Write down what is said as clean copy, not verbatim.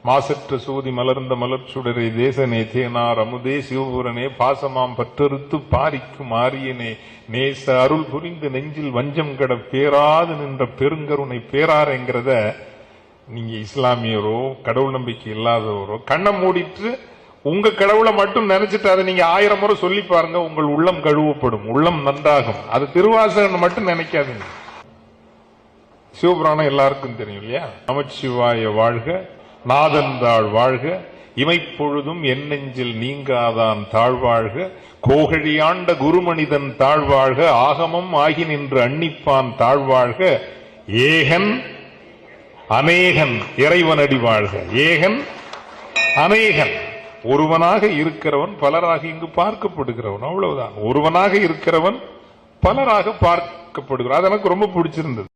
மாசற்ற சூதி மலர்ந்த மலர்ச்சுடரே தேசனே தேனார் அமுதே சிவபுரனே பாசமாம் பற்றறுத்து பாரிக்கும் ஆரியனே நேச அருள் புரிந்து நெஞ்சில் வஞ்சம் கட பேராது நின்ற பெருங்கருணை பேராருங்கிறத நீங்க இஸ்லாமியரோ கடவுள் நம்பிக்கை இல்லாதவரோ கண்ணை மூடிட்டு உங்க கடவுளை மட்டும் நினைச்சிட்டு அதை நீங்க 1000 முறை சொல்லி பாருங்க, உங்கள் உள்ளம் கழுவப்படும், உள்ளம் நன்றாகும். அது திருவாசகன் மட்டும் நினைக்காதீங்க. சிவபுராணம் எல்லாருக்கும் தெரியும் இல்லையா? நமச்சிவாய வாழ்க, நாதந்தாள் வாழ்க, இமைப்பொழுதும் என் நெஞ்சில் நீங்காதான் தாழ்வாழ்க, கோகழியாண்ட குருமனிதன் தாழ்வாழ்க, ஆகமம் ஆகி நின்று அன்னிப்பான் தாழ்வாழ்க, ஏகன் அநேகன் இறைவனடி வாழ்க. ஏகன் அநேகன், ஒருவனாக இருக்கிறவன் பலராக இங்கு பார்க்கப்படுகிறவன், அவ்வளவுதான். ஒருவனாக இருக்கிறவன் பலராக பார்க்கப்படுகிறான். அது எனக்கு ரொம்ப பிடிச்சிருந்தது.